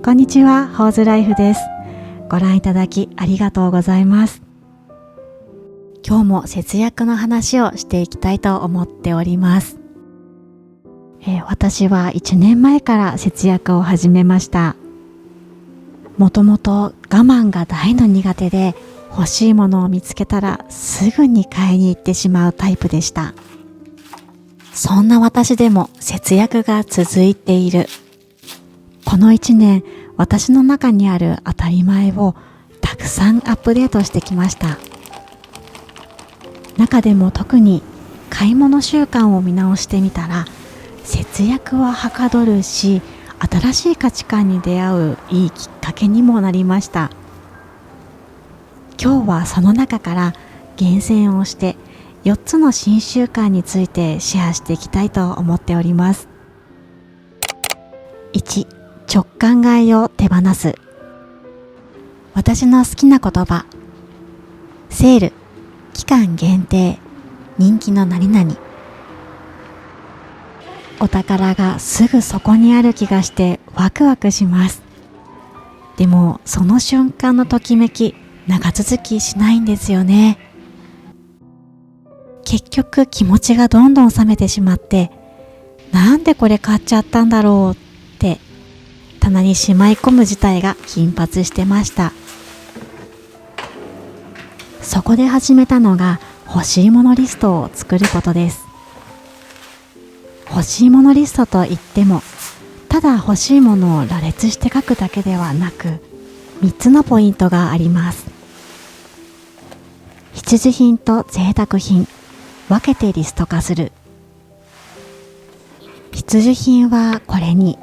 こんにちは、ホーズライフです。ご覧いただきありがとうございます。今日も節約の話をしていきたいと思っております。私は1年前から節約を始めました。もともと我慢が大の苦手で、欲しいものを見つけたらすぐに買いに行ってしまうタイプでした。そんな私でも節約が続いている。この1年、私の中にある当たり前をたくさんアップデートしてきました。中でも特に買い物習慣を見直してみたら、節約ははかどるし、新しい価値観に出会ういいきっかけにもなりました。今日はその中から厳選をして4つの新習慣についてシェアしていきたいと思っております。1、直感買いを手放す。私の好きな言葉、セール、期間限定、人気の何々。お宝がすぐそこにある気がしてワクワクします。でもその瞬間のときめき、長続きしないんですよね。結局気持ちがどんどん冷めてしまって、なんでこれ買っちゃったんだろうって棚にしまい込む事態が頻発してました。そこで始めたのが欲しいものリストを作ることです。欲しいものリストといっても、ただ欲しいものを羅列して書くだけではなく、3つのポイントがあります。必需品と贅沢品、分けてリスト化する。必需品はこれに、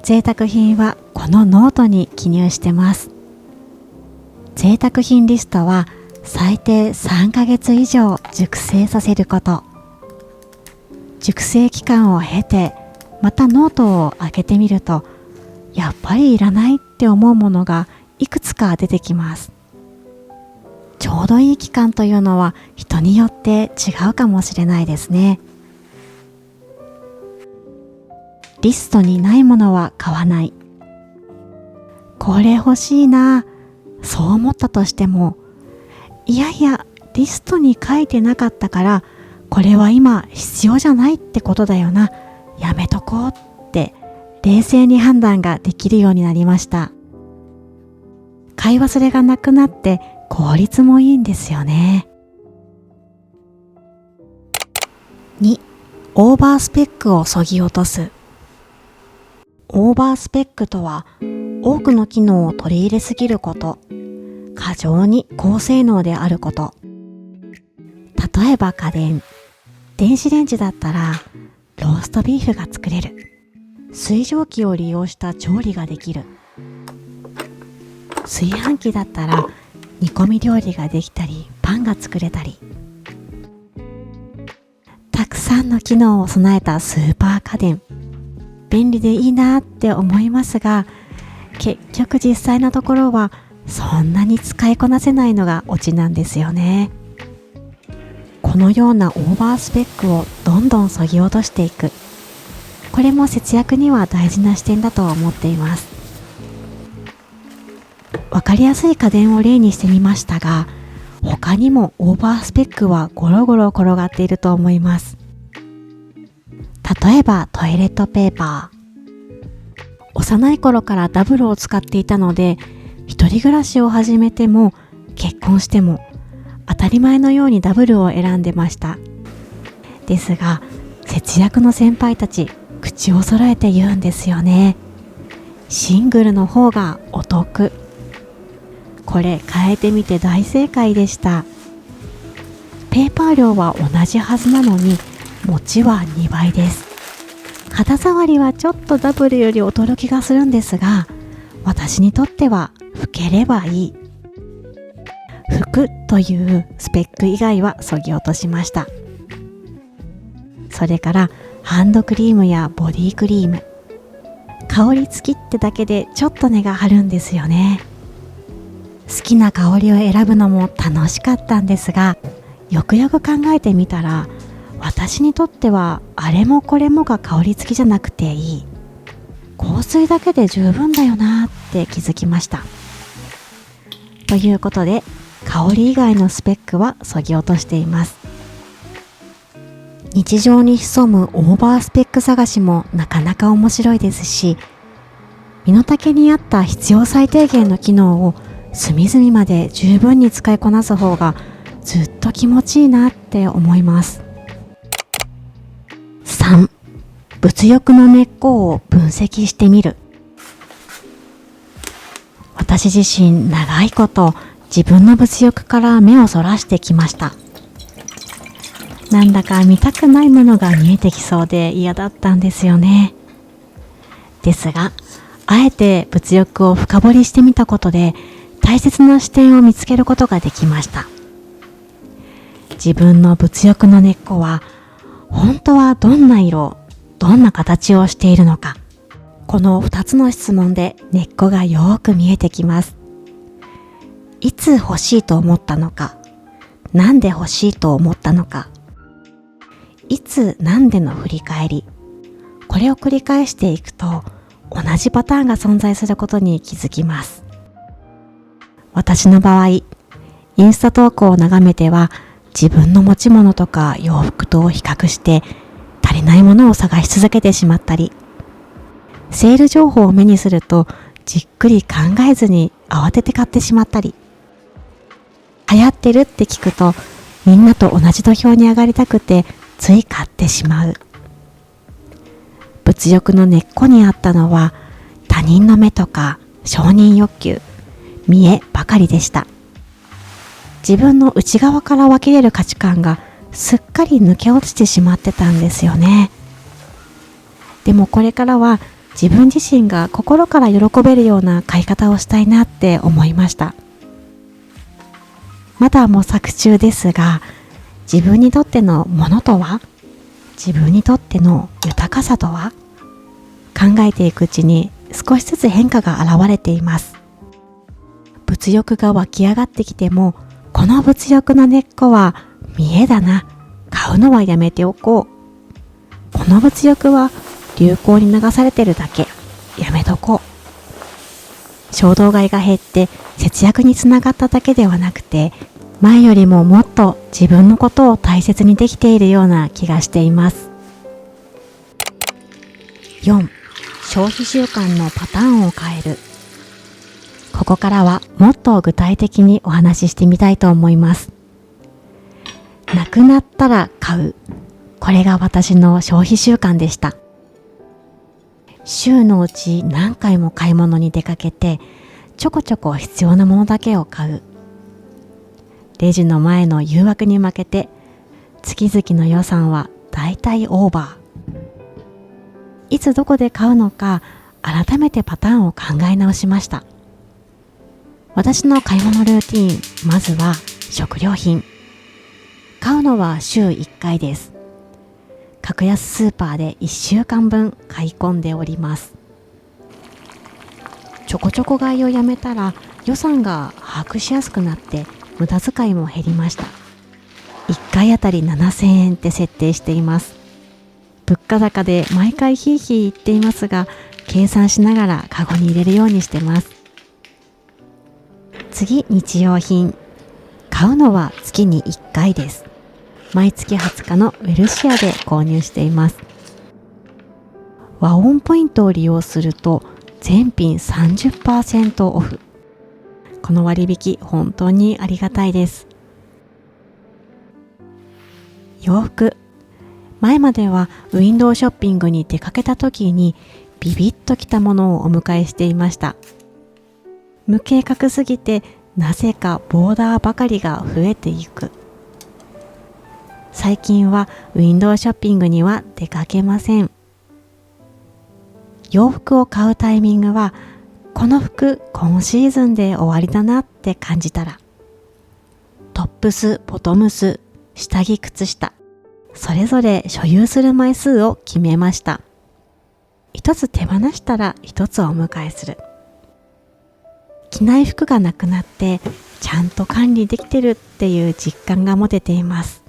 贅沢品はこのノートに記入してます。贅沢品リストは最低3ヶ月以上熟成させること。熟成期間を経て、またノートを開けてみると、やっぱりいらないって思うものがいくつか出てきます。ちょうどいい期間というのは人によって違うかもしれないですね。リストにないものは買わない。これ欲しいな、そう思ったとしても、いやいやリストに書いてなかったからこれは今必要じゃないってことだよな、やめとこうって冷静に判断ができるようになりました。買い忘れがなくなって効率もいいんですよね。2、オーバースペックを削ぎ落とす。オーバースペックとは、多くの機能を取り入れすぎること、過剰に高性能であること。例えば家電、電子レンジだったらローストビーフが作れる。水蒸気を利用した調理ができる。炊飯器だったら煮込み料理ができたり、パンが作れたり。たくさんの機能を備えたスーパー家電、便利でいいなって思いますが、結局実際のところはそんなに使いこなせないのがオチなんですよね。このようなオーバースペックをどんどん削ぎ落としていく。これも節約には大事な視点だと思っています。わかりやすい家電を例にしてみましたが、他にもオーバースペックはゴロゴロ転がっていると思います。例えばトイレットペーパー。幼い頃からダブルを使っていたので、一人暮らしを始めても結婚しても当たり前のようにダブルを選んでました。ですが、節約の先輩たち、口を揃えて言うんですよね。シングルの方がお得。これ変えてみて大正解でした。ペーパー量は同じはずなのに、持ちは2倍です。肌触りはちょっとダブルより劣る気がするんですが、私にとっては拭ければいい。拭くというスペック以外は削ぎ落としました。それからハンドクリームやボディクリーム。香り付きってだけでちょっと値が張るんですよね。好きな香りを選ぶのも楽しかったんですが、よくよく考えてみたら、私にとってはあれもこれもが香り付きじゃなくていい。香水だけで十分だよなって気づきました。ということで、香り以外のスペックは削ぎ落としています。日常に潜むオーバースペック探しもなかなか面白いですし、身の丈に合った必要最低限の機能を隅々まで十分に使いこなす方がずっと気持ちいいなって思います。3、物欲の根っこを分析してみる。私自身長いこと自分の物欲から目をそらしてきました。なんだか見たくないものが見えてきそうで嫌だったんですよね。ですが、あえて物欲を深掘りしてみたことで大切な視点を見つけることができました。自分の物欲の根っこは本当はどんな色、どんな形をしているのか、この2つの質問で根っこがよーく見えてきます。いつ欲しいと思ったのか、なんで欲しいと思ったのか、いつなんでの振り返り、これを繰り返していくと同じパターンが存在することに気づきます。私の場合、インスタ投稿を眺めては自分の持ち物とか洋服と比較して足りないものを探し続けてしまったり、セール情報を目にするとじっくり考えずに慌てて買ってしまったり、流行ってるって聞くとみんなと同じ土俵に上がりたくてつい買ってしまう。物欲の根っこにあったのは他人の目とか承認欲求、見栄ばかりでした。自分の内側から湧き出る価値観がすっかり抜け落ちてしまってたんですよね。でもこれからは自分自身が心から喜べるような買い方をしたいなって思いました。まだ模索中ですが、自分にとってのものとは、自分にとっての豊かさとは、考えていくうちに少しずつ変化が現れています。物欲が湧き上がってきても、この物欲の根っこは見栄だな、買うのはやめておこう。この物欲は流行に流されてるだけ、やめとこう。衝動買いが減って節約につながっただけではなくて、前よりももっと自分のことを大切にできているような気がしています。4、消費習慣のパターンを変える。ここからはもっと具体的にお話ししてみたいと思います。なくなったら買う。これが私の消費習慣でした。週のうち何回も買い物に出かけて、ちょこちょこ必要なものだけを買う。レジの前の誘惑に負けて、月々の予算はだいたいオーバー。いつどこで買うのか、改めてパターンを考え直しました。私の買い物ルーティーン、まずは食料品。買うのは週1回です。格安スーパーで1週間分買い込んでおります。ちょこちょこ買いをやめたら予算が把握しやすくなって無駄遣いも減りました。1回あたり7000円って設定しています。物価高で毎回ヒーヒー言っていますが、計算しながらカゴに入れるようにしてます。次、日用品。買うのは月に1回です。毎月20日のウェルシアで購入しています。和音ポイントを利用すると全品 30% オフ。この割引本当にありがたいです。洋服。前まではウィンドウショッピングに出かけた時にビビッときたものをお迎えしていました。無計画すぎてなぜかボーダーばかりが増えていく。最近はウィンドウショッピングには出かけません。洋服を買うタイミングは、この服今シーズンで終わりだなって感じたら、トップス、ボトムス、下着、靴下、それぞれ所有する枚数を決めました。一つ手放したら一つをお迎えする。着ない服がなくなってちゃんと管理できてるっていう実感が持てています。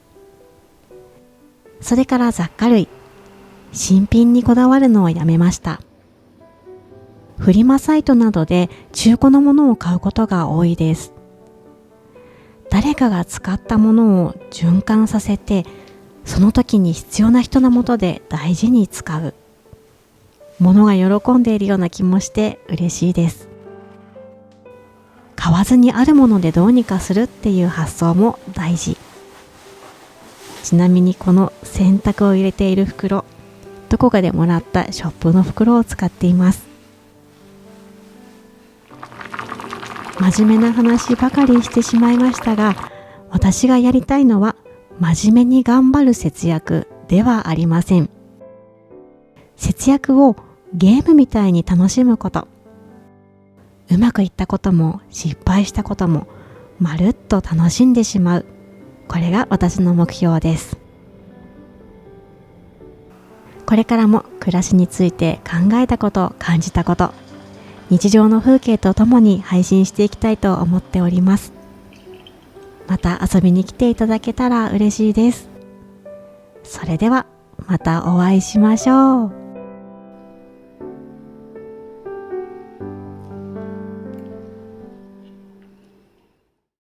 それから雑貨類、新品にこだわるのをやめました。フリマサイトなどで中古のものを買うことが多いです。誰かが使ったものを循環させて、その時に必要な人のもとで大事に使う。物が喜んでいるような気もして嬉しいです。買わずにあるものでどうにかするっていう発想も大事。ちなみにこの洗濯を入れている袋、どこかでもらったショップの袋を使っています。真面目な話ばかりしてしまいましたが、私がやりたいのは真面目に頑張る節約ではありません。節約をゲームみたいに楽しむこと。うまくいったことも失敗したこともまるっと楽しんでしまう。これが私の目標です。これからも暮らしについて考えたこと、感じたこと、日常の風景とともに配信していきたいと思っております。また遊びに来ていただけたら嬉しいです。それではまたお会いしましょう。